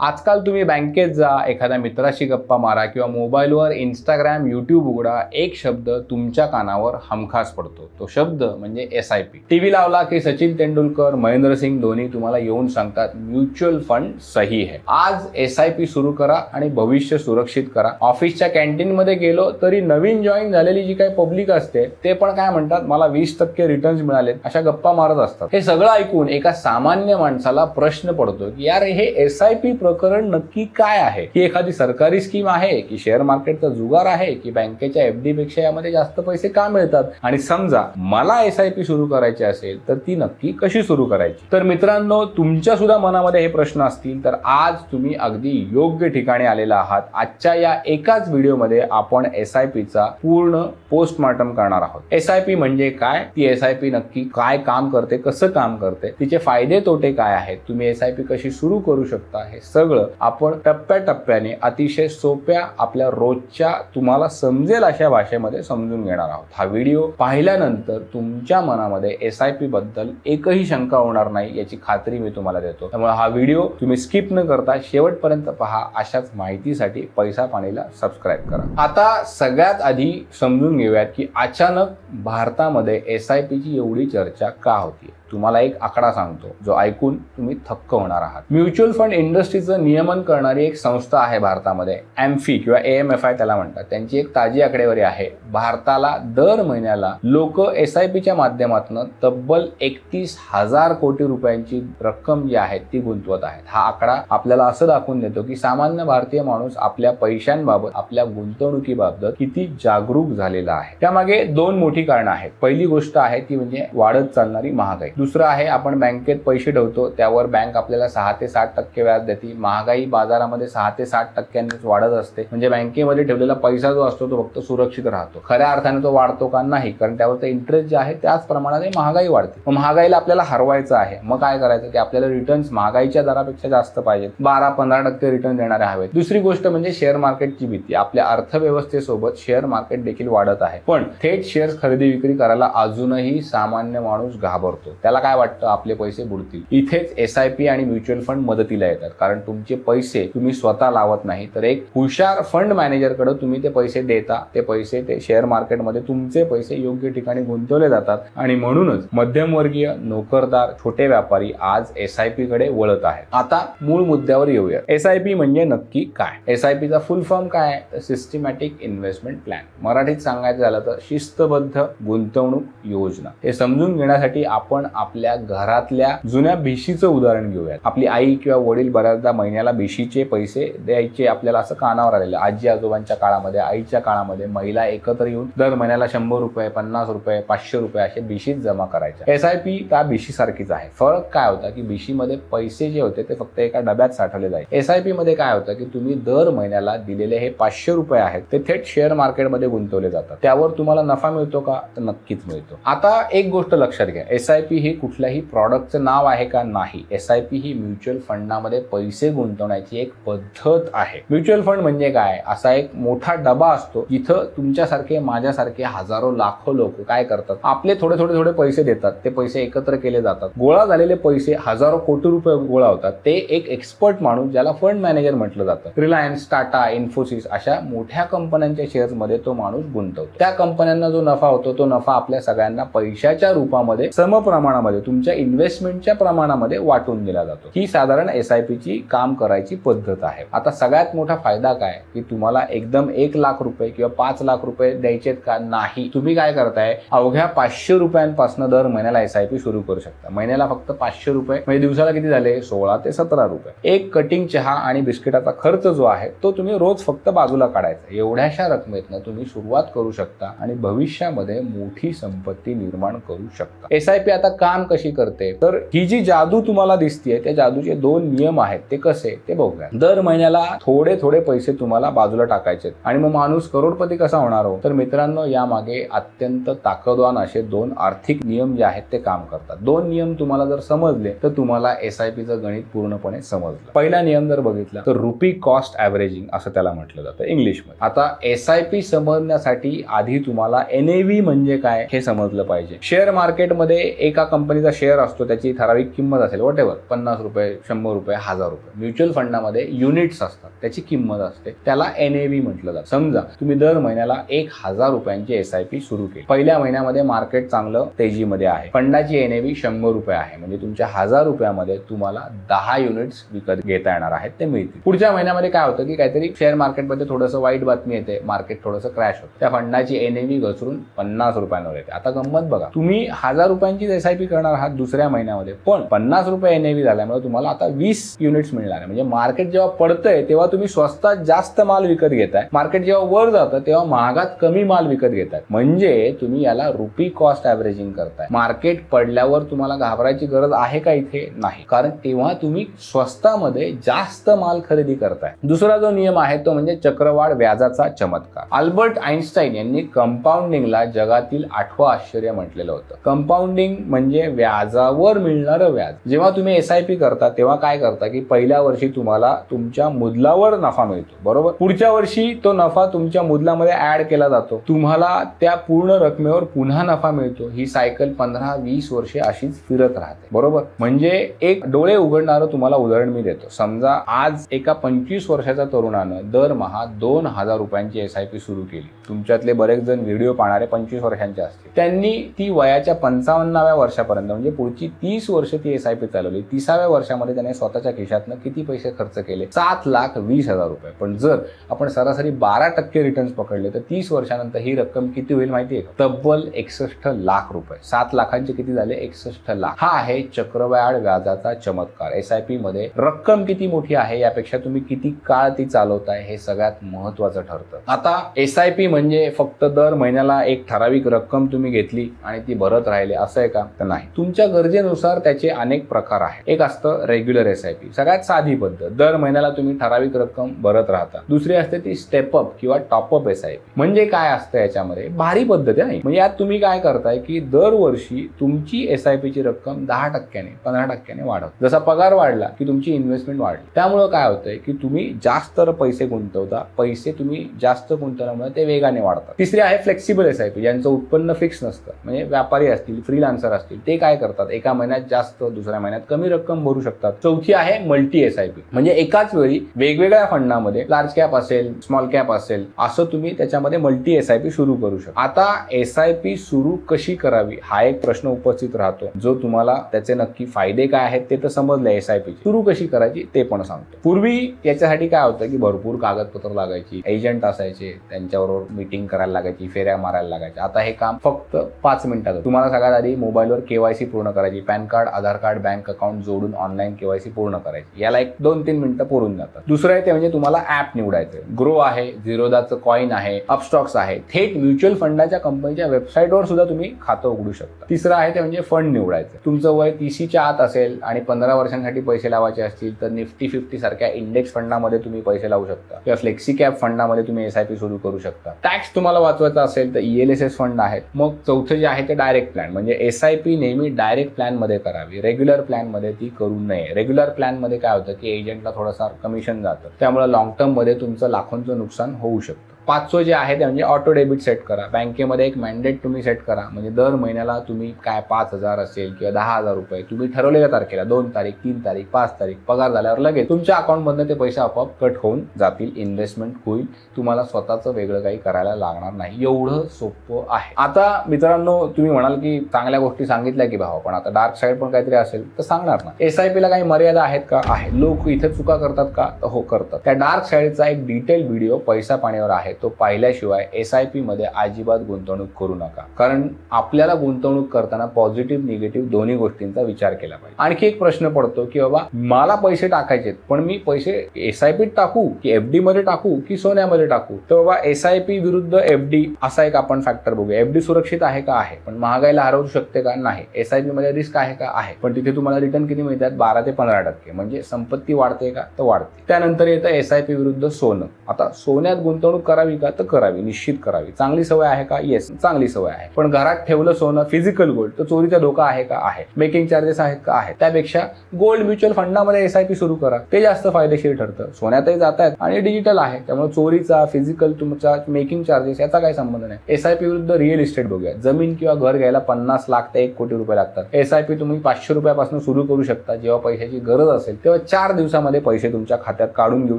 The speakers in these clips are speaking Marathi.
आजकाल तुम्ही बँकेत जा, एखाद्या मित्राशी गप्पा मारा किंवा मोबाईलवर इंस्टाग्राम, यूट्यूब उघडा, एक शब्द तुमच्या कानावर हमखास पडतो. तो शब्द म्हणजे SIP. टीव्ही लावला की सचिन तेंडुलकर, महेंद्रसिंग धोनी तुम्हाला येऊन सांगतात म्युच्युअल फंड सही है. आज SIP सुरू करा आणि भविष्य सुरक्षित करा. ऑफिसच्या कॅन्टीन मध्ये गेलो तरी नवीन जॉईन झालेली जी काही पब्लिक असते ते पण काय म्हणतात, मला 20% रिटर्न्स मिळाले, अशा गप्पा मारत असतात. हे सगळं ऐकून एका सामान्य माणसाला प्रश्न पडतो की यार हे SIP प्रकरण नक्की काय आहे? ही एखादी सरकारी स्कीम आहे की शेअर मार्केटचा जुगार आहे की बँकेच्या FD पेक्षा यामध्ये जास्त पैसे का मिळतात? आणि समजा मला SIP सुरू करायची असेल तर ती नक्की कशी सुरू करायची? तर मित्रांनो, तुमच्या सुद्धा मनामध्ये हे प्रश्न असतील तर आज तुम्ही अगदी योग्य ठिकाणी आलेला आहात. आजच्या या एकाच व्हिडिओमध्ये आपण SIP चा पूर्ण पोस्टमार्टम करणार आहोत. SIP म्हणजे काय, ती SIP नक्की काय काम करते, कसं काम करते, तिचे फायदे तोटे काय आहेत, तुम्ही SIP कशी सुरू करू शकता, हे सगळं आपण टप्प्याटप्प्याने अतिशय सोप्या, आपल्या रोजच्या तुम्हाला समजेल अशा भाषेमध्ये समजून घेणार आहोत. हा व्हिडिओ पाहिल्यानंतर तुमच्या मनामध्ये SIP बद्दल एकही शंका होणार नाही याची खात्री मी तुम्हाला देतो. त्यामुळे हा व्हिडिओ तुम्ही स्किप न करता शेवटपर्यंत पहा. अशाच माहितीसाठी पैसा पाणीला सबस्क्राईब करा. आता सगळ्यात आधी समजून घेऊयात की अचानक भारतामध्ये SIP ची एवढी चर्चा का होती. तुम्हाला एक आकडा सांगतो जो ऐकून तुम्ही थक्क होणार आहात. म्युच्युअल फंड इंडस्ट्रीचं नियमन करणारी एक संस्था आहे भारतामध्ये, AMFI किंवा AMFI त्याला म्हणतात. त्यांची एक ताजी आकडेवारी आहे. भारताला दर महिन्याला लोक SIP च्या माध्यमातून तब्बल 31,000 कोटी रुपयांची रक्कम जी आहे ती गुंतवत आहेत. हा आकडा आपल्याला असं दाखवून देतो की सामान्य भारतीय माणूस आपल्या पैशांबाबत, आपल्या गुंतवणुकीबाबत किती जागरूक झालेला आहे. त्यामागे दोन मोठी कारणं आहेत. पहिली गोष्ट आहे ती म्हणजे वाढत चालणारी महागाई. दुसरं आहे आपण बँकेत पैसे ठेवतो, त्यावर बँक आपल्याला 6 ते 7% व्याज देते. महागाई बाजारामध्ये 6 ते 7%नीच वाढत असते. म्हणजे बँकेमध्ये ठेवलेला पैसा जो असतो तो फक्त सुरक्षित राहतो. खऱ्या अर्थाने तो वाढतो का? नाही, कारण त्यावरचा इंटरेस्ट जे आहे त्याच प्रमाणाने महागाई वाढते. मग महागाईला आपल्याला हरवायचं आहे. मग काय करायचं की आपल्याला रिटर्न्स महागाईच्या दरापेक्षा जास्त पाहिजेत, 12-15% रिटर्न देणारे हवेत. दुसरी गोष्ट म्हणजे शेअर मार्केटची भीती. आपल्या अर्थव्यवस्थेसोबत शेअर मार्केट देखील वाढत आहे, पण थेट शेअर्स खरेदी विक्री करायला अजूनही सामान्य माणूस घाबरतो. त्याला काय वाटतं, आपले पैसे बुडतील. इथेच SIP आणि म्युच्युअल फंड मदतीला येतात. कारण तुमचे पैसे तुम्ही स्वतः लावत नाही, तर एक हुशार फंड मॅनेजरकडे तुम्ही ते पैसे देता. ते पैसे ते शेअर मार्केटमध्ये तुमचे पैसे योग्य ठिकाणी गुंतवले जातात आणि म्हणूनच मध्यमवर्गीय, नोकरदार, छोटे व्यापारी आज SIP कडे वळत आहेत. आता मूळ मुद्द्यावर येऊया. SIP म्हणजे नक्की काय? SIP चा फुल फॉर्म काय आहे? तर सिस्टमॅटिक इन्व्हेस्टमेंट प्लॅन. मराठीत सांगायचं झालं तर शिस्तबद्ध गुंतवणूक योजना. हे समजून घेण्यासाठी आपण आपल्या घरातल्या जुन्या भिशीचं उदाहरण घेऊयात. आपली आई किंवा वडील बऱ्याचदा महिन्याला भिशीचे पैसे द्यायचे. आपल्याला असं कानावर आलेलं. आजी आजोबांच्या काळामध्ये, आईच्या काळामध्ये महिला एकत्र येऊन दर महिन्याला 100 रुपये, 50 रुपये, 500 रुपये असे भिशीत जमा करायच्या. SIP त्या भिशी सारखीच आहे. फरक काय होता की भिशीमध्ये पैसे जे होते ते फक्त एका डब्यात साठवले जायचे. SIP मध्ये काय होतं की तुम्ही दर महिन्याला दिलेले हे 500 रुपये आहेत ते थेट शेअर मार्केटमध्ये गुंतवले जातात. त्यावर तुम्हाला नफा मिळतो का? तर नक्कीच मिळतो. आता एक गोष्ट लक्षात घ्या, SIP ही कुठल्याही प्रॉडक्टचं नाव आहे का? नाही. SIP ही म्युच्युअल फंडामध्ये पैसे गुंतवण्याची एक पद्धत आहे. म्युच्युअल फंड म्हणजे काय? असा एक मोठा डबा असतो जिथं तुमच्यासारखे, माझ्यासारखे हजारो लाखो लोक काय करतात, आपले थोडे थोडे थोडे पैसे देतात. ते पैसे एकत्र केले जातात. गोळा झालेले पैसे हजारो कोटी रुपये गोळा होतात. ते एक एक्सपर्ट माणूस, ज्याला फंड मॅनेजर म्हटलं जातं, रिलायन्स, टाटा, इन्फोसिस अशा मोठ्या कंपन्यांच्या शेअर्समध्ये तो माणूस गुंतवतो. त्या कंपन्यांना जो नफा होतो तो नफा आपल्या सगळ्यांना पैशाच्या रूपामध्ये समप्रमाणामध्ये तुमच्या इन्व्हेस्टमेंटच्या प्रमाणामध्ये वाटून दिला जातो. ही साधारण SIP ची काम करायची पद्धत आहे. आता सगळ्यात मोठा फायदा काय की तुम्हाला एकदम 1 लाख रुपये किंवा 5 लाख रुपये द्यायचेत का? नाही. तुम्ही काय करताय, अवघ्या 500 रुपयांपासून दर महिन्याला SIP सुरू करू शकता. महिन्याला फक्त 500 रुपये म्हणजे दिवसाला किती झाले? 16 ते 17 रुपये. एक कटिंग चहा आणि बिस्किटाचा खर्च जो आहे तो तुम्ही रोज फक्त बाजूला काढायचा. एवढ्याशा रकमेतनं तुम्ही सुरुवात करू शकता आणि भविष्यामध्ये मोठी संपत्ती निर्माण करू शकता. SIP आता काम कशी करते, तर ही जी जादू तुम्हाला दिसतेय त्या जादूचे 2 नियम आहेत. ते कसे ते बघूया. दर महिन्याला थोडे थोडे पैसे तुम्हाला बाजूला टाकायचे आणि मग माणूस करोडपती कसा होणार हो? तर मित्रांनो, यामागे अत्यंत ताकदवान असे 2 आर्थिक नियम जे आहेत ते काम करतात. 2 नियम तुम्हाला जर समजले तर तुम्हाला SIP चं गणित पूर्णपणे समजलं. पहिला नियम जर बघितला तर रुपी कॉस्ट ॲव्हरेजिंग असं त्याला म्हटलं जातं इंग्लिशमध्ये. आता SIP समजण्यासाठी आधी तुम्हाला NAV म्हणजे काय हे समजलं पाहिजे. शेअर मार्केटमध्ये एका कंपनीचा शेअर असतो त्याची ठराविक किंमत असेल व्हॉटेवर, 50 रुपये, 100 रुपये, 1000 रुपये. म्युच्युअल फंडामध्ये युनिट्स असतात, त्याची किंमत असते, त्याला NAV म्हटलं जातं. समजा तुम्ही दर महिन्याला 1000 रुपयांची SIP सुरू केली. पहिल्या महिन्यामध्ये मार्केट चांगलं तेजीमध्ये आहे, फंडाची NAV 100 रुपये आहे, म्हणजे तुमच्या 1000 रुपयामध्ये तुम्हाला 10 युनिट्स विकत घेता येणार आहेत, ते मिळतील. पुढच्या महिन्यामध्ये काय होतं की काहीतरी शेअर मार्केटमध्ये थोडंसं वाईट बातमी येते, मार्केट थोडंसं क्रॅश होतं, त्या फंडाची NAV घसरून 50 रुपयांवर येते. आता गंमत बघा, तुम्ही 1000 रुपयांची SIP करणार आहात दुसऱ्या महिन्यामध्ये, पण 50 रुपये NAV झाल्यामुळे तुम्हाला आता 20 युनिट्स मिळणार आहे. म्हणजे मार्केट जेव्हा पडतंय तेव्हा तुम्ही स्वस्तात जास्त माल विकत घेताय, मार्केट जेव्हा वर जातं तेव्हा महागात कमी माल विकत घेताय. म्हणजे तुम्ही याला रुपी कॉस्ट ॲव्हरेजिंग करताय. मार्केट पडल्यावर तुम्हाला घाबरायची गरज आहे का? इथे नाही, कारण तेव्हा तुम्ही स्वस्तामध्ये जास्त माल खरेदी करताय. दुसरा जो नियम आहे तो म्हणजे चक्रवाढ व्याजाचा चमत्कार. अल्बर्ट आइन्स्टाईन यांनी कंपाऊंडिंगला जगातील 8वं आश्चर्य म्हटलेलं होतं. कंपाऊंडिंग म्हणजे व्याजावर मिळणारं व्याज. जेव्हा तुम्ही SIP करता तेव्हा काय करता की पहिल्या वर्षी तुम्हाला तुमच्या मुद्दलावर नफा मिळतो, बरोबर. पुढच्या वर्षी तो नफा तुमच्या मुद्दलामध्ये ऍड केला जातो, तुम्हाला त्या पूर्ण रकमेवर पुन्हा नफा मिळतो. ही सायकल 15-20 वर्षे अशीच फिरत राहते, बरोबर. म्हणजे एक डोळे उघडणारं तुम्हाला उदाहरण मी देतो. समजा आज एका 25 वर्षाच्या तरुणानं दरमहा 2000 रुपयांची SIP सुरू केली. तुमच्यातले बरेच जण व्हिडिओ पाहणारे 25 वर्षांचे असतील. त्यांनी ती वयाच्या 55व्या वर्षापर्यंत म्हणजे पुढची 30 वर्ष ती SIP चालवली. 30व्या वर्षामध्ये त्याने स्वतःच्या खिशातनं किती पैसे खर्च केले? 7,20,000 रुपये. पण जर आपण सरासरी 12% रिटर्न्स पकडले तर 30 वर्षानंतर ही रक्कम किती होईल माहिती आहे? तब्बल 61 लाख रुपये. 7 लाखांचे किती झाले? 61 लाख. हा आहे चक्रवाढ व्याजाचा चमत्कार. SIP मध्ये रक्कम किती मोठी आहे यापेक्षा तुम्ही किती काळ ती चालवताय हे सगळ्यात महत्वाचं ठरतं. आता SIP म्हणजे फक्त दर महिन्याला एक ठराविक रक्कम तुम्ही घेतली आणि ती भरत राहिले असं आहे का? तर नाही. तुमच्या गरजेनुसार त्याचे अनेक प्रकार आहेत. एक असतं रेग्युलर SIP, सगळ्यात साधी पद्धत, दर महिन्याला तुम्ही ठराविक रक्कम भरत राहता. दुसरी असते ती स्टेपअप किंवा टॉपअप SIP. म्हणजे काय असतं याच्यामध्ये? भारी पद्धत आहे. म्हणजे यात तुम्ही काय करताय की दरवर्षी तुमची SIP ची रक्कम 10%, 15% वाढवता. जसा पगार वाढला की तुमची इन्व्हेस्टमेंट वाढली. त्यामुळे काय होतंय की तुम्ही जास्त पैसे गुंतवता, पैसे तुम्ही जास्त गुंतवल्यामुळे ते वेगाने वाढतात. तिसरी आहे फ्लेक्सिबल SIP, ज्यांचं उत्पन्न फिक्स नसतं. म्हणजे व्यापारी असतील, फ्रीलान्सर असतील, ते काय करतात, एका महिन्यात जास्त दुसऱ्या महिन्यात कमी रक्कम भरू शकतात. चौथी आहे मल्टी SIP, म्हणजे एकाच वेळी वेगवेगळ्या फंडामध्ये लार्ज कॅप असेल, स्मॉल कॅप असेल, असं तुम्ही त्याच्यामध्ये मल्टी SIP सुरू करू शकता. आता SIP सुरू कशी करावी हा एक प्रश्न उपस्थित राहतो, जो तुम्हाला त्याचे नक्की फायदे काय आहेत ते तर समजले. SIP सुरू कशी करायची ते पण सांगतो. पूर्वी याच्यासाठी काय होतं की भरपूर कागदपत्र लागायची, एजंट असायचे, त्यांच्याबरोबर मीटिंग करायला लागायची, फेऱ्या मारायला लागायच्या. आता हे काम फक्त 5 मिनिटात. तुम्हाला सगळ्यात आधी मोबाईलवर KYC पूर्ण करायची, पॅन कार्ड, आधार कार्ड, बँक अकाउंट जोडून ऑनलाईन KYC पूर्ण करायची. याला 1-2-3 मिनिटं पुरून जातात. दुसरं आहे ते म्हणजे तुम्हाला ऍप निवडायचं. ग्रो आहे, झिरोदाचं कॉइन आहे, अपस्टॉक्स आहे. थेट म्युच्युअल फंडाच्या कंपनीच्या वेबसाईटवर सुद्धा तुम्ही खातं उघडू शकता. तिसरं आहे ते म्हणजे फंड निवडायचं. तुमचं वय 30च्या आत असेल आणि 15 वर्षांसाठी पैसे लावायचे असतील तर निफ्टी 50 सारख्या इंडेक्स फंडामध्ये तुम्ही पैसे लावू शकता किंवा फ्लेक्सी कॅप फंडामध्ये तुम्ही SIP सुरू करू शकता. टॅक्स तुम्हाला वाचवायचा असेल तर ELSS फंड आहेत. मग चौथं जे आहे ते डायरेक्ट प्लॅन, म्हणजे SIP नेहमी डायरेक्ट प्लॅन मध्ये करावी, रेग्युलर प्लॅन मध्ये ती करू नये. रेग्युलर प्लॅन मध्ये काय होतं की एजंटला थोडंसं कमिशन जातं, त्यामुळे लॉंग टर्म मध्ये तुमचं लाखोंचं नुकसान होऊ शकतं. 5वं जे आहे ते म्हणजे ऑटो डेबिट सेट करा. बँकेमध्ये एक मॅन्डेट तुम्ही सेट करा, म्हणजे दर महिन्याला तुम्ही काय 5,000 असेल किंवा 10,000 रुपये तुम्ही ठरवलेल्या तारखेला 2 तारीख, 3 तारीख, 5 तारीख पगार झाल्यावर लगेच तुमच्या अकाउंटमधनं ते पैसे आपोआप कट होऊन जातील. इन्व्हेस्टमेंट होईल, तुम्हाला स्वतःचं वेगळं काही करायला लागणार नाही. एवढं सोपं आहे. आता मित्रांनो, तुम्ही म्हणाल की चांगल्या गोष्टी सांगितल्या की भावा, पण आता डार्क साईड पण काहीतरी असेल तर सांगणार ना. SIP ला काही मर्यादा आहेत का? आहे. लोक इथे चुका करतात का? हो, करतात. त्या डार्क साईडचा एक डिटेल व्हिडिओ पैसा पाण्यावर आहे, तो पाहिल्याशिवाय SIP मध्ये अजिबात गुंतवणूक करू नका. कारण आपल्याला गुंतवणूक करताना पॉझिटिव्ह निगेटिव्ह दोन्ही गोष्टींचा विचार केला पाहिजे. आणखी एक प्रश्न पडतो की बाबा मला पैसे टाकायचे, पण मी पैसे SIP टाकू की FD मध्ये टाकू की सोन्यामध्ये टाकू? तर बाबा SIP विरुद्ध FD असा एक आपण फॅक्टर बघूया. FD सुरक्षित आहे का? आहे. पण महागाईला हरवू शकते का? नाही. SIP मध्ये रिस्क आहे का? आहे. पण तिथे तुम्हाला रिटर्न किती मिळतात? 12 ते 15%. म्हणजे संपत्ती वाढते का? तर वाढते. त्यानंतर येतं SIP विरुद्ध सोनं. आता सोन्यात गुंतवणूक करावी करावी का? तर करावी, निश्चित करावी. चांगली सवय आहे का? येस, चांगली सवय आहे. पण घरात ठेवलं सोनं, फिजिकल गोल्ड, तर चोरीचा धोका आहे का? आहे. मेकिंग चार्जेस आहेत का? आहे. त्यापेक्षा गोल्ड म्युच्युअल फंडामध्ये SIP सुरू करा, ते जास्त फायदेशीर ठरतं. सोन्यातही जात आहेत आणि डिजिटल आहे, त्यामुळे चोरीचा, फिजिकल, तुमचा मेकिंग चार्जेस याचा काही संबंध नाही. SIP विरुद्ध रिअल इस्टेट बघूया. जमीन किंवा घर घ्यायला 50 लाख ते 1 कोटी रुपये लागतात. SIP तुम्ही 500 रुपयापासून सुरू करू शकता. जेव्हा पैशाची गरज असेल तेव्हा 4 दिवसामध्ये पैसे तुमच्या खात्यात काढून घेऊ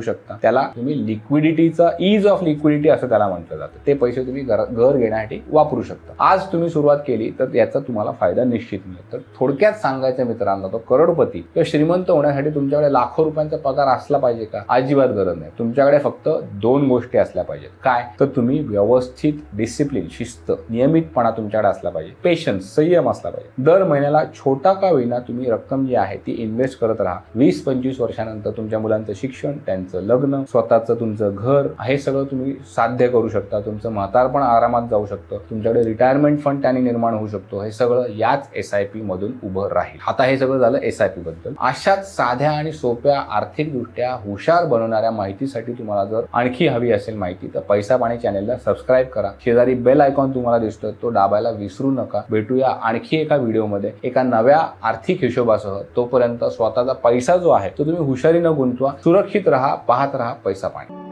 शकता. त्याला तुम्ही लिक्विडिटीचा, ईज ऑफ लिक्विडिटी असं त्याला म्हटलं जातं. ते पैसे तुम्ही घर घेण्यासाठी वापरू शकता. आज तुम्ही सुरुवात केली तर याचा तुम्हाला फायदा निश्चित मिळेल. तर थोडक्यात सांगायचं मित्रांनो, तो करोडपती किंवा श्रीमंत होण्यासाठी तुमच्याकडे लाखो रुपयांचा पगार असला पाहिजे का? अजिबात गरज नाही. तुमच्याकडे फक्त 2 गोष्टी असल्या पाहिजेत. काय? तर तुम्ही व्यवस्थित, डिसिप्लिन, शिस्त, नियमितपणा तुमच्याकडे असला पाहिजे. पेशन्स, संयम असला पाहिजे. दर महिन्याला छोटा का होईना तुम्ही रक्कम जी आहे ती इन्व्हेस्ट करत राहा. 20-25 वर्षानंतर तुमच्या मुलांचं शिक्षण, त्यांचं लग्न, स्वतःचं तुमचं घर, हे सगळं तुम्ही साध्य करू शकता. तुमचं म्हातारपण आरामात जाऊ शकतं. तुमच्याकडे रिटायरमेंट फंड त्याने निर्माण होऊ शकतो. हे सगळं याच SIP मधून उभं राहील. आता हे सगळं झालं SIP बद्दल. अशाच साध्या आणि सोप्या, आर्थिकदृष्ट्या हुशार बनवणाऱ्या माहितीसाठी तुम्हाला जर आणखी हवी असेल माहिती, तर पैसा पाणी चॅनेलला सबस्क्राईब करा. शेजारी बेल आयकॉन तुम्हाला दिसतोय, तो दाबायला विसरू नका. भेटूया आणखी एका व्हिडिओमध्ये एका नव्या आर्थिक हिशोबासह. तोपर्यंत स्वतःचा पैसा जो आहे तो तुम्ही हुशारीनं गुंतवा. सुरक्षित राहा, पाहत राहा पैसा पाणी.